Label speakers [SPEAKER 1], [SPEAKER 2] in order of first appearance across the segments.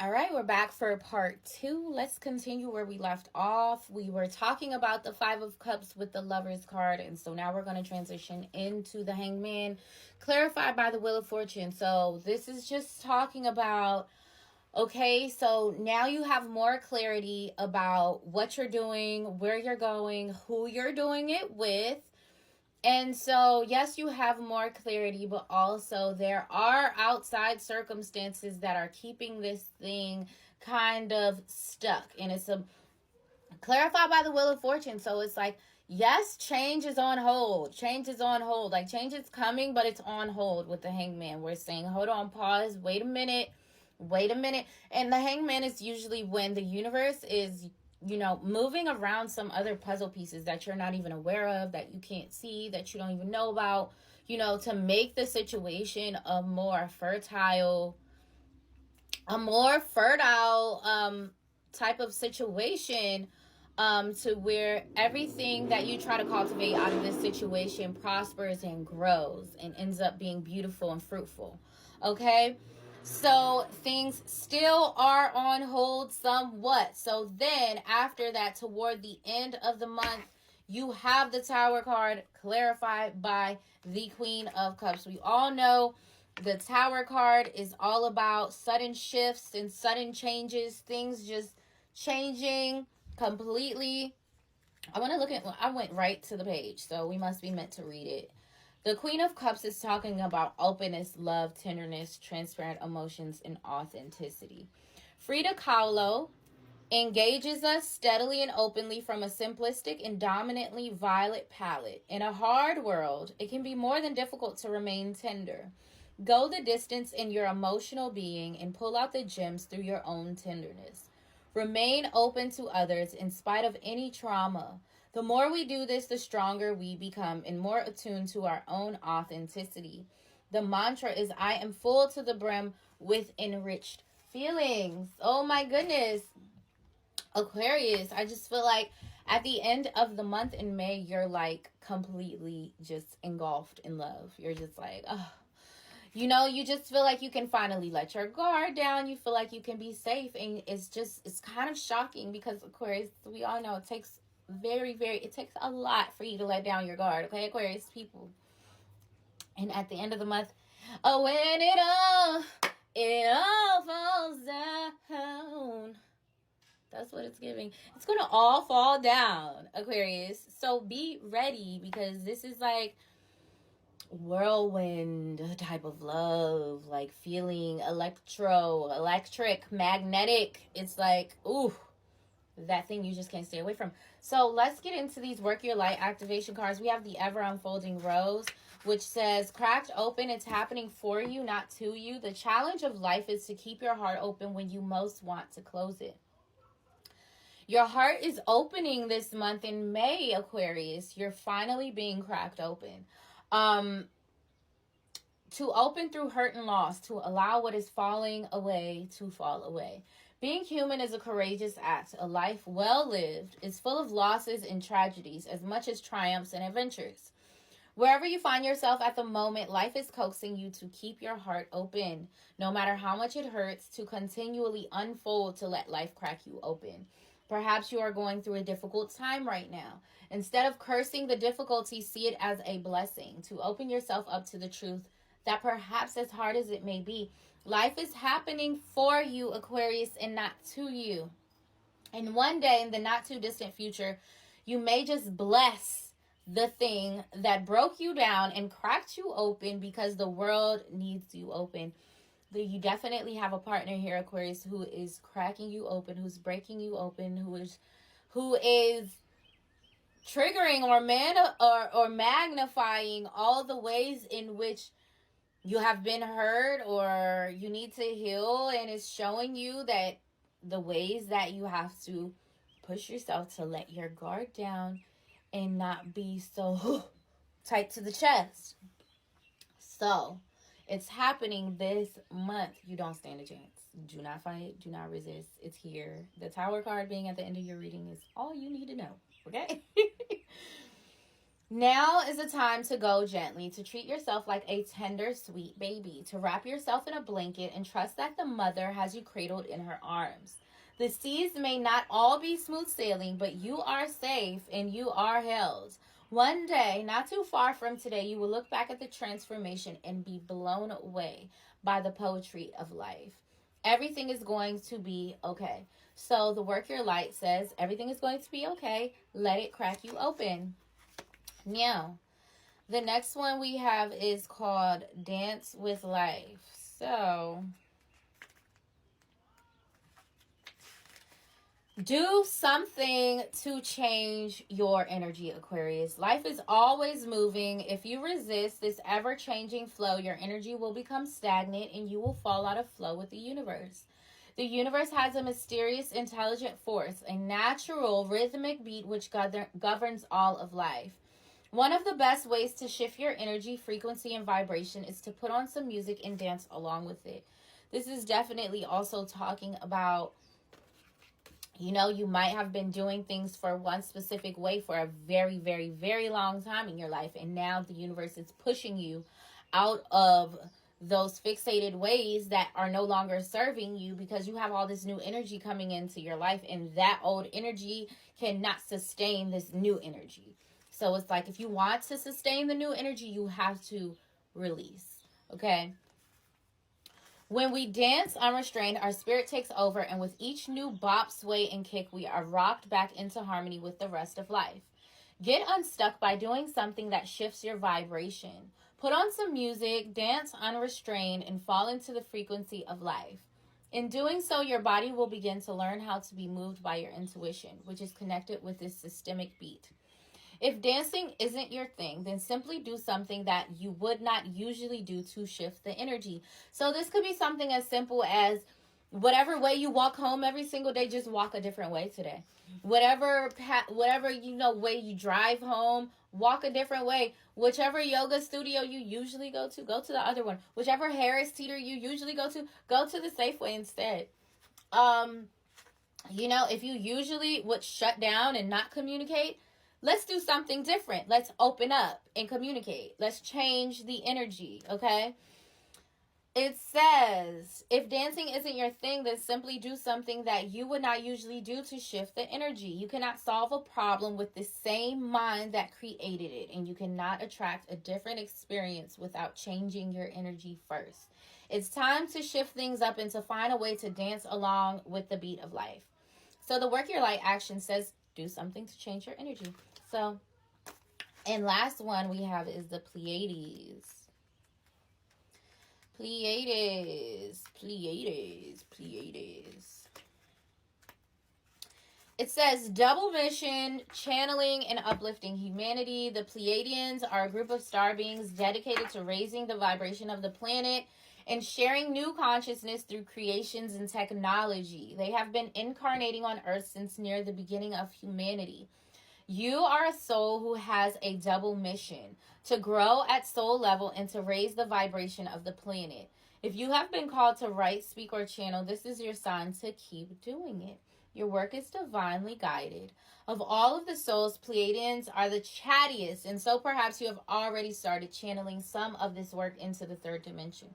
[SPEAKER 1] All right, we're back for part 2. Let's continue where we left off. We were talking about the Five of Cups with the Lover's card, and so now we're going to transition into the Hangman, clarified by the Wheel of Fortune. So this is just talking about, okay, so now you have more clarity about what you're doing, where you're going, who you're doing it with. And so, yes, you have more clarity, but also there are outside circumstances that are keeping this thing kind of stuck. And it's clarified by the Wheel of Fortune. So it's like, yes, change is on hold. Change is on hold. Like, change is coming, but it's on hold with the Hangman. We're saying, hold on, pause, wait a minute. And the Hangman is usually when the universe is moving around some other puzzle pieces that you're not even aware of, that you can't see, that you don't even know about, to make the situation a more fertile type of situation, to where everything that you try to cultivate out of this situation prospers and grows and ends up being beautiful and fruitful. Okay? So things still are on hold somewhat. So then after that, toward the end of the month, you have the Tower card clarified by the Queen of Cups. We all know the Tower card is all about sudden shifts and sudden changes, things just changing completely. I went right to the page, so we must be meant to read it. The Queen of Cups is talking about openness, love, tenderness, transparent emotions, and authenticity. Frida Kahlo engages us steadily and openly from a simplistic and dominantly violet palette. In a hard world, it can be more than difficult to remain tender. Go the distance in your emotional being and pull out the gems through your own tenderness. Remain open to others in spite of any trauma. The more we do this, the stronger we become and more attuned to our own authenticity. The mantra is, I am full to the brim with enriched feelings. Oh my goodness. Aquarius, I just feel like at the end of the month in May, you're like completely just engulfed in love. You're just like, oh. You just feel like you can finally let your guard down. You feel like you can be safe. And it's kind of shocking because, Aquarius, we all know it takes it takes a lot for you to let down your guard. Okay, Aquarius people. And at the end of the month, when it all falls down. That's what it's giving. It's going to all fall down, Aquarius. So be ready, because this is like whirlwind type of love, like feeling electric, magnetic. It's like, ooh, that thing you just can't stay away from. So let's get into these Work Your Light activation cards. We have the Ever Unfolding Rose, which says, cracked open, it's happening for you, not to you. The challenge of life is to keep your heart open when you most want to close it. Your heart is opening this month in May, Aquarius. You're finally being cracked open. To open through hurt and loss, to allow what is falling away to fall away. Being human is a courageous act. A life well lived is full of losses and tragedies as much as triumphs and adventures. Wherever you find yourself at the moment, life is coaxing you to keep your heart open, no matter how much it hurts, to continually unfold to let life crack you open. Perhaps you are going through a difficult time right now. Instead of cursing the difficulty, see it as a blessing to open yourself up to the truth that perhaps, as hard as it may be, life is happening for you, Aquarius, and not to you. And one day in the not too distant future, you may just bless the thing that broke you down and cracked you open, because the world needs you open. You definitely have a partner here, Aquarius, who is cracking you open, who's breaking you open, who is triggering or magnifying all the ways in which you have been hurt or you need to heal, and is showing you that the ways that you have to push yourself to let your guard down and not be so tight to the chest. So it's happening this month. You don't stand a chance. Do not fight. Do not resist. It's here. The Tower card being at the end of your reading is all you need to know. Okay? Now is the time to go gently, to treat yourself like a tender, sweet baby, to wrap yourself in a blanket and trust that the mother has you cradled in her arms. The seas may not all be smooth sailing, but you are safe and you are held. One day, not too far from today, you will look back at the transformation and be blown away by the poetry of life. Everything is going to be okay. So the Work Your Light says, everything is going to be okay. Let it crack you open. Now, the next one we have is called Dance with Life. So, do something to change your energy, Aquarius. Life is always moving. If you resist this ever-changing flow, your energy will become stagnant and you will fall out of flow with the universe. The universe has a mysterious, intelligent force, a natural, rhythmic beat which governs all of life. One of the best ways to shift your energy, frequency, and vibration is to put on some music and dance along with it. This is definitely also talking about, you might have been doing things for one specific way for a very, very, very long time in your life. And now the universe is pushing you out of those fixated ways that are no longer serving you because you have all this new energy coming into your life. And that old energy cannot sustain this new energy. So it's like if you want to sustain the new energy, you have to release. Okay? When we dance unrestrained, our spirit takes over, and with each new bop, sway, and kick, we are rocked back into harmony with the rest of life. Get unstuck by doing something that shifts your vibration. Put on some music, dance unrestrained, and fall into the frequency of life. In doing so, your body will begin to learn how to be moved by your intuition, which is connected with this systemic beat. If dancing isn't your thing, then simply do something that you would not usually do to shift the energy. So this could be something as simple as whatever way you walk home every single day, just walk a different way today. Whatever way you drive home, walk a different way. Whichever yoga studio you usually go to the other one. Whichever Harris Teeter you usually go to the Safeway instead. If you usually would shut down and not communicate, let's do something different. Let's open up and communicate. Let's change the energy, okay? It says, if dancing isn't your thing, then simply do something that you would not usually do to shift the energy. You cannot solve a problem with the same mind that created it, and you cannot attract a different experience without changing your energy first. It's time to shift things up and to find a way to dance along with the beat of life. So the Work Your Light action says, do something to change your energy. So, and last one we have is the Pleiades. It says, double mission, channeling and uplifting humanity. The Pleiadians are a group of star beings dedicated to raising the vibration of the planet and sharing new consciousness through creations and technology. They have been incarnating on Earth since near the beginning of humanity. You are a soul who has a double mission: to grow at soul level and to raise the vibration of the planet. If you have been called to write, speak, or channel, this is your sign to keep doing it. Your work is divinely guided. Of all of the souls, Pleiadians are the chattiest, and so perhaps you have already started channeling some of this work into the third dimension.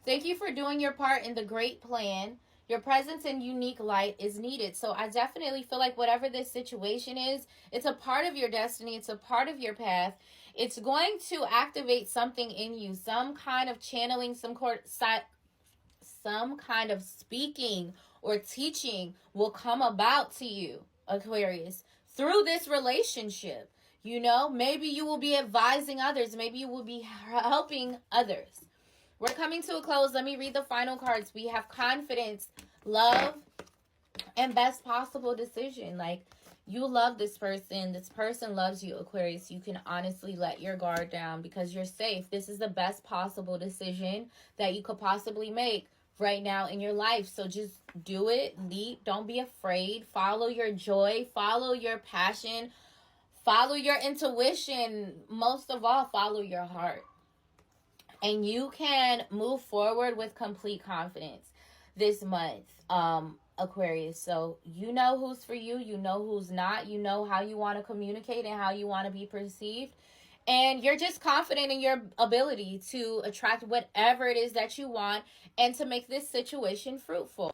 [SPEAKER 1] Thank you for doing your part in the great plan. Your presence and unique light is needed. So I definitely feel like whatever this situation is, it's a part of your destiny. It's a part of your path. It's going to activate something in you, some kind of channeling, some kind of speaking or teaching will come about to you, Aquarius, through this relationship. Maybe you will be advising others. Maybe you will be helping others. We're coming to a close. Let me read the final cards. We have confidence, love, and best possible decision. Like, you love this person. This person loves you, Aquarius. You can honestly let your guard down because you're safe. This is the best possible decision that you could possibly make right now in your life. So just do it. Leap. Don't be afraid. Follow your joy. Follow your passion. Follow your intuition. Most of all, follow your heart. And you can move forward with complete confidence. this month, Aquarius. So you know who's for you, you know who's not, you know how you want to communicate and how you want to be perceived. And you're just confident in your ability to attract whatever it is that you want and to make this situation fruitful.